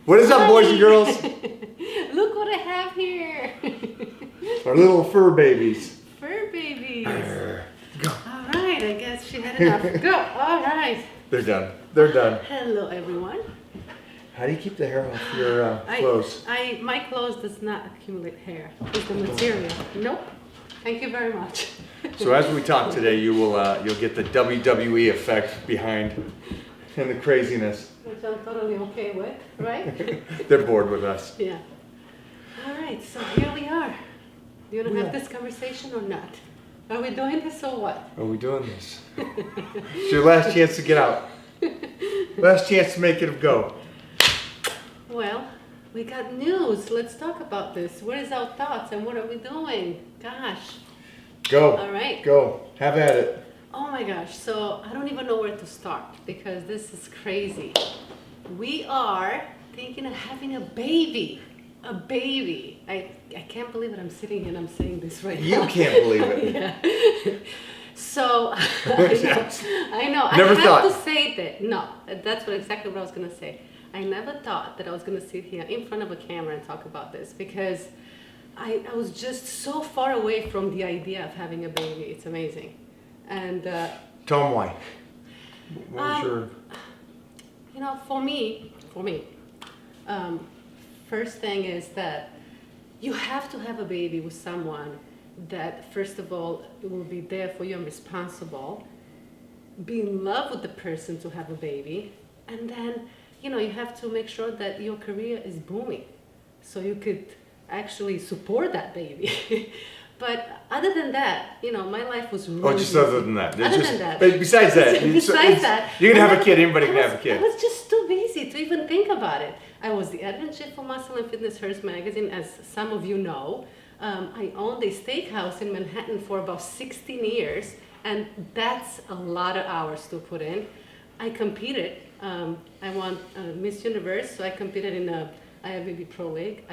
What is up, boys and girls? Look what I have here. Our little fur babies. Fur babies. Go. All right, I guess she had enough. Go. All right. They're done. They're done. Hello, everyone. How do you keep the hair off your clothes? My clothes does not accumulate hair. It's the material. Nope. Thank you very much. So as we talk today, you'll get the WWE effect behind and the craziness. Which I'm totally okay with, right? They're bored with us. Yeah. All right, so here we are. Do you want to have this conversation or not? Are we doing this or what? Are we doing this? It's your last chance to get out. Last chance to make it go. Well, we got news. Let's talk about this. What is our thoughts and what are we doing? Gosh. Go. All right. Go. Have at it. Oh my gosh. So I don't even know where to start because this is crazy. We are thinking of having a baby. A baby. I can't believe it. I'm sitting here and I'm saying this right now. You can't believe it. Yeah. So I know. Never I thought. have to say that. No, that's exactly what I was going to say. I never thought that I was going to sit here in front of a camera and talk about this because I was just so far away from the idea of having a baby. It's amazing. And Tell them why. What was your... You know, for me, first thing is that you have to have a baby with someone that, first of all, will be there for you and responsible, be in love with the person to have a baby, and then, you know, you have to make sure that your career is booming so you could actually support that baby. But other than that, you know, my life was really just busy. other than that. Other than that. But besides that. Besides that. You can have a kid. Anybody can have a kid. I was just too busy to even think about it. I was the editor-in-chief for Muscle and Fitness Hers magazine, as some of you know. I owned a steakhouse in Manhattan for about 16 years, and that's a lot of hours to put in. I competed. I won Miss Universe, so I competed in the IFBB Pro League.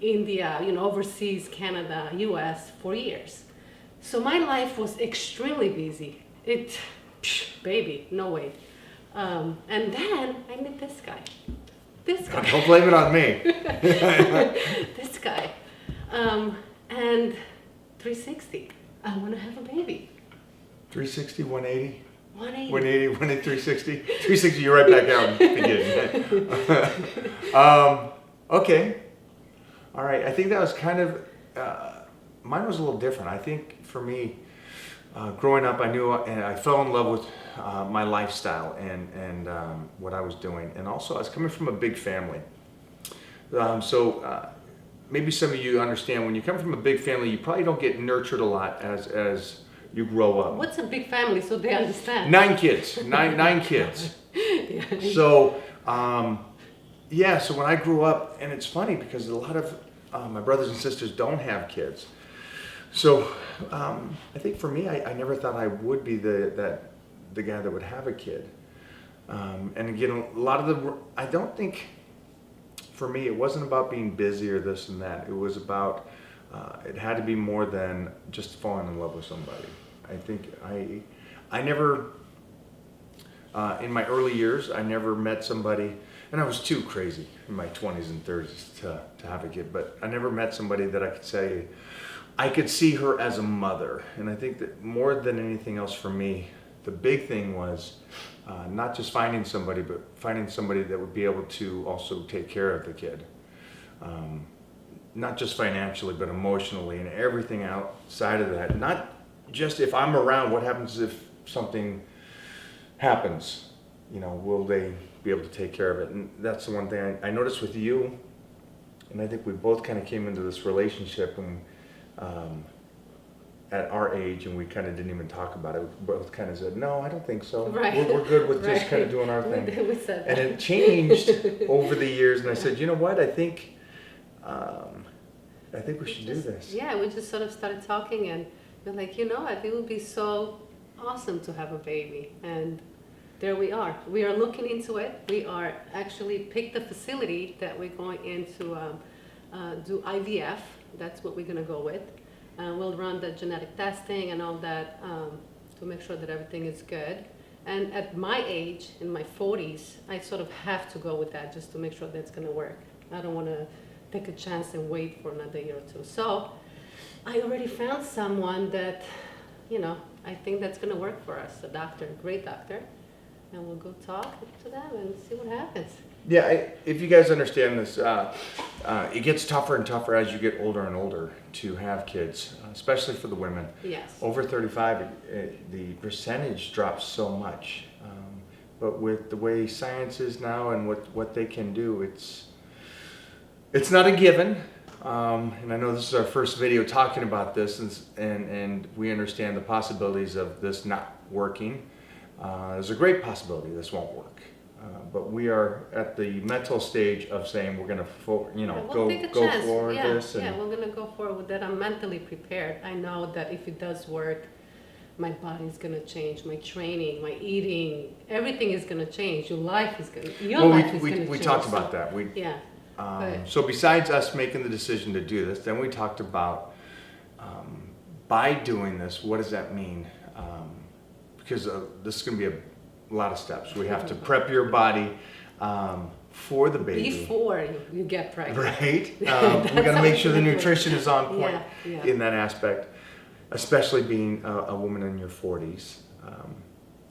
India, you know, overseas, Canada, US, for years. So my life was extremely busy. Baby, no way. And then I met this guy. Don't blame it on me. This guy. And 360, I want to have a baby. 360, 180? 180. 180, 180, 360? 360, you're right back out again. Okay. All right, I think that was kind of, mine was a little different. I think for me, growing up, I knew and I fell in love with my lifestyle and what I was doing. And also, I was coming from a big family. So maybe some of you understand, when you come from a big family, you probably don't get nurtured a lot as you grow up. What's a big family so they understand? 9 kids, nine kids. Yeah. So, so when I grew up, and it's funny because a lot of my brothers and sisters don't have kids. So I think for me, I never thought I would be the guy that would have a kid. And again, a lot of I don't think, for me, it wasn't about being busy or this and that. It was about, it had to be more than just falling in love with somebody. I think I never, in my early years, I never met somebody, and I was too crazy in my 20s and 30s to have a kid, but I never met somebody that I could say, I could see her as a mother. And I think that more than anything else for me, the big thing was not just finding somebody, but finding somebody that would be able to also take care of the kid. Not just financially, but emotionally and everything outside of that. Not just if I'm around, what happens if something happens? You know, will they be able to take care of it? And that's the one thing I noticed with you, and I think we both kind of came into this relationship and at our age, and we kind of didn't even talk about it. We both kind of said, no, I don't think so. Right. We're good with just Right. kind of doing our thing. We said that. And it changed over the years, and I said, you know what, I think we should do this. Yeah, we just sort of started talking, and we're like, you know what, it would be so awesome to have a baby. And there we are. We are looking into it. We are actually picked the facility that we're going into do IVF. That's what we're going to go with. We'll run the genetic testing and all that to make sure that everything is good. And at my age, in my 40s, I sort of have to go with that just to make sure that's going to work. I don't want to take a chance and wait for another year or two. So I already found someone that, I think that's going to work for us, a doctor, a great doctor. And we'll go talk to them and see what happens. Yeah, if you guys understand this, it gets tougher and tougher as you get older and older to have kids, especially for the women. Yes. Over 35, the percentage drops so much. But with the way science is now and what they can do, it's not a given. And I know this is our first video talking about this, and we understand the possibilities of this not working. There's a great possibility this won't work. But we are at the mental stage of saying we're going to go for this. Yeah, we're going to go forward with that. I'm mentally prepared. I know that if it does work, my body's going to change, my training, my eating, everything is going to change. Your life is going to change. We talked about that. So besides us making the decision to do this, then we talked about by doing this, what does that mean? Because this is going to be a lot of steps. We have to prep your body for the baby. Before you get pregnant. Right. We're going to make sure the nutrition is on point in that aspect, especially being a woman in your 40s.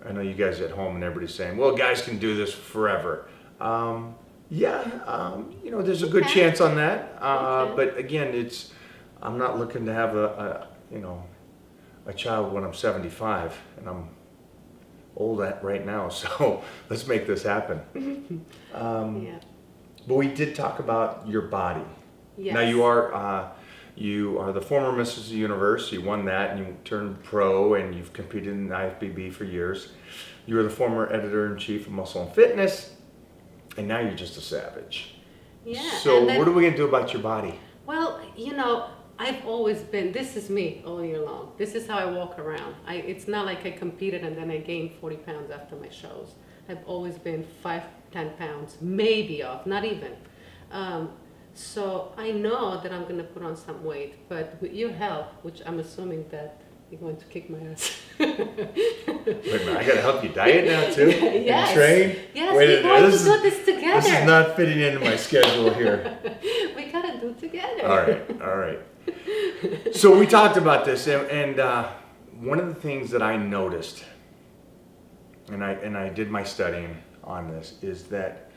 I know you guys at home and everybody's saying, well, guys can do this forever. There's a good chance on that. But again, I'm not looking to have a child when I'm 75, and I'm old right now, so let's make this happen. But we did talk about your body. Yes. Now you are the former Mrs. Universe. You won that, and you turned pro, and you've competed in the IFBB for years. You were the former editor-in-chief of Muscle and Fitness, and now you're just a savage. Yeah. So what are we gonna do about your body? Well, I've always been, this is me all year long. This is how I walk around. It's not like I competed and then I gained 40 pounds after my shows. I've always been 5-10 pounds, maybe off, not even. So I know that I'm going to put on some weight, but with your help, which I'm assuming that you're going to kick my ass. Wait a minute, I got to help you diet now too? Yes. And train? Yes, we're going to do this together. This is not fitting into my schedule here. We got to do it together. All right. So we talked about this, and one of the things that I noticed, and I did my studying on this, is that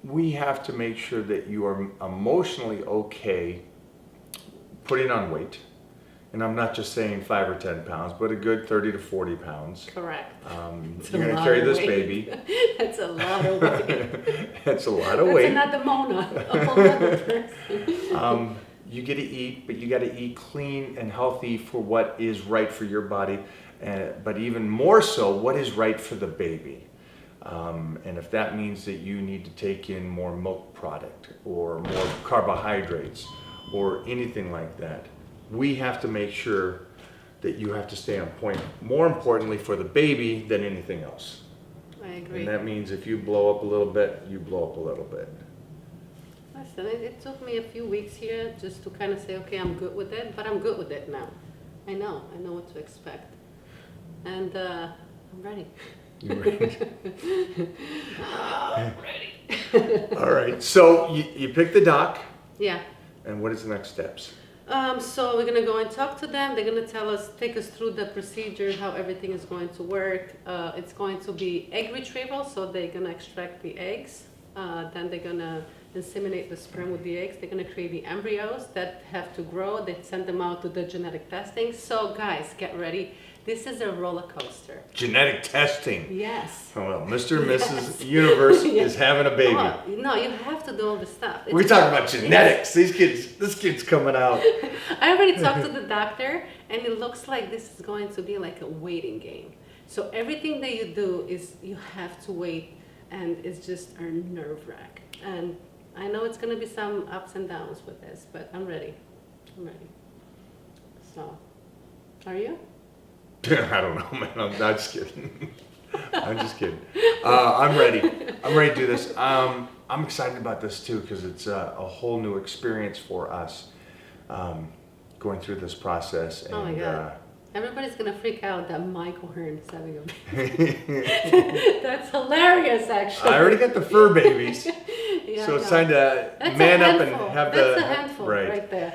we have to make sure that you are emotionally okay putting on weight. And I'm not just saying 5 or 10 pounds, but a good 30 to 40 pounds. Correct. You're going to carry this baby. That's a lot of weight. That's a lot of weight. That's another Mona, a whole other person. You get to eat, but you got to eat clean and healthy for what is right for your body, but even more so, what is right for the baby. And if that means that you need to take in more milk product or more carbohydrates or anything like that, we have to make sure that you have to stay on point. More importantly for the baby than anything else. I agree. And that means if you blow up a little bit, you blow up a little bit. Listen, it took me a few weeks here just to kind of say, okay, I'm good with it, but I'm good with it now. I know what to expect. And I'm ready. You're ready? I'm ready. All right, so you pick the doc. Yeah. And what is the next steps? So we're gonna go and talk to them. They're gonna take us through the procedure, how everything is going to work. It's going to be egg retrieval, so they're gonna extract the eggs. Then they're gonna inseminate the sperm with the eggs. They're gonna create the embryos that have to grow. They send them out to the genetic testing. So guys, get ready. This is a roller coaster. Genetic testing. Yes. Oh, well, Mr. and Mrs. Universe is having a baby. Oh, no, you have to do all the stuff. We're talking about genetics. This kid's coming out. I already talked to the doctor, and it looks like this is going to be like a waiting game. So everything that you do is you have to wait, and it's just a nerve wrack. And I know it's going to be some ups and downs with this, but I'm ready. So, are you? I don't know, man. I'm not just kidding. I'm just kidding. I'm ready. I'm ready to do this. I'm excited about this too because it's a whole new experience for us going through this process. And, oh my God. Everybody's gonna freak out that Michael Hearn is having a baby. That's hilarious, actually. I already got the fur babies, Yeah, so I it's know. time to That's a man up and handful. have That's the a handful right there.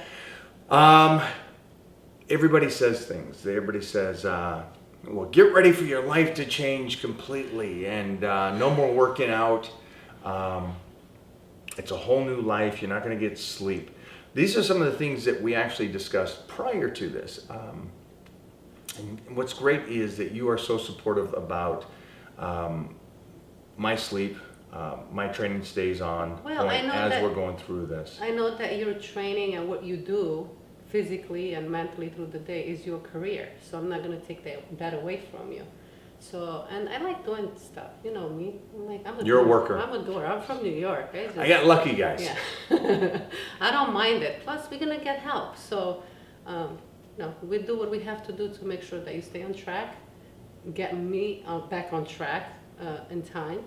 Everybody says things. Everybody says, well, get ready for your life to change completely and no more working out. It's a whole new life. You're not going to get sleep. These are some of the things that we actually discussed prior to this. And what's great is that you are so supportive about my sleep. My training stays on Well, I point know as that- we're going through this. I know that your training and what you do physically and mentally through the day is your career. So I'm not going to take that away from you. So, and I like doing stuff. You know me. I'm a You're a doer. worker. I'm a doer. I'm from New York. I got lucky, guys. Yeah. I don't mind it. Plus, we're going to get help. So, no, we do what we have to do to make sure that you stay on track, get me back on track in time,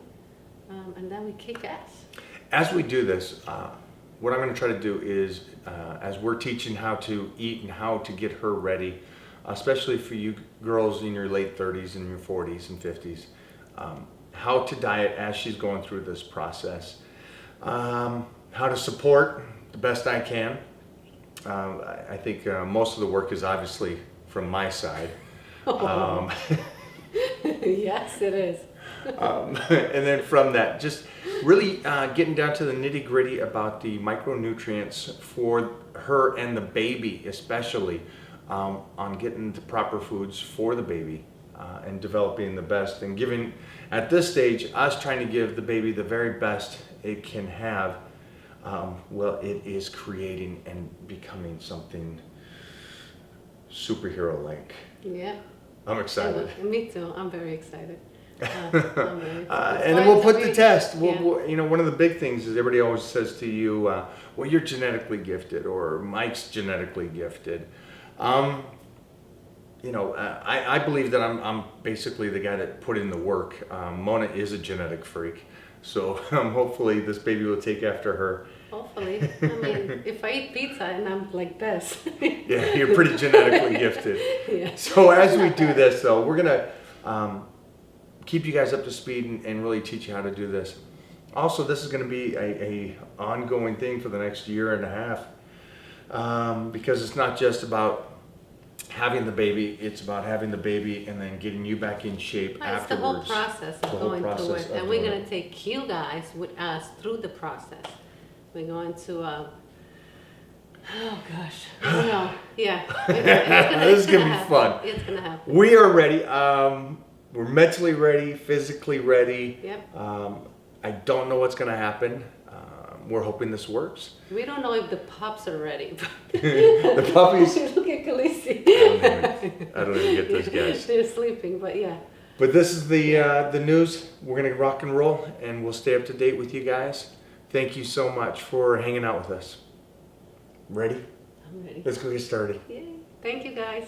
and then we kick ass. As we do this, what I'm going to try to do is, as we're teaching how to eat and how to get her ready, especially for you girls in your late 30s and your 40s and 50s, how to diet as she's going through this process, how to support the best I can. I think most of the work is obviously from my side. Yes, it is. And then from that, just really getting down to the nitty gritty about the micronutrients for her and the baby, especially on getting the proper foods for the baby and developing the best and giving, at this stage, us trying to give the baby the very best it can have. Well, it is creating and becoming something superhero-like. Yeah. I'm excited. Me too. I'm very excited. I'm very excited. And then we'll put the It's test. yeah. You know, one of the big things is everybody always says to you, well, you're genetically gifted, or Mike's genetically gifted. You know, I believe that I'm basically the guy that put in the work. Mona is a genetic freak. So hopefully this baby will take after her. Hopefully. I mean, if I eat pizza and I'm like this. Yeah, you're pretty genetically gifted. Yeah. So as we do this, though, we're going to keep you guys up to speed and really teach you how to do this. Also, this is going to be a ongoing thing for the next year and a half, because it's not just about having the baby, it's about having the baby and then getting you back in shape Right, it's the whole afterwards. process of The whole going through process it. of And we're doing going it. to take you guys with us through the process. We're going to, oh gosh, I don't know. Yeah. This is gonna be happen. fun. It's going to happen. We are ready. We're mentally ready, physically ready. Yep. I don't know what's going to happen. We're hoping this works. We don't know if the pups are ready. The puppies, Look at Khaleesi. I don't even get those guys. They're sleeping, but yeah. But this is the news. We're going to rock and roll, and we'll stay up to date with you guys. Thank you so much for hanging out with us. Ready? I'm ready. Let's go get started. Yay. Thank you, guys.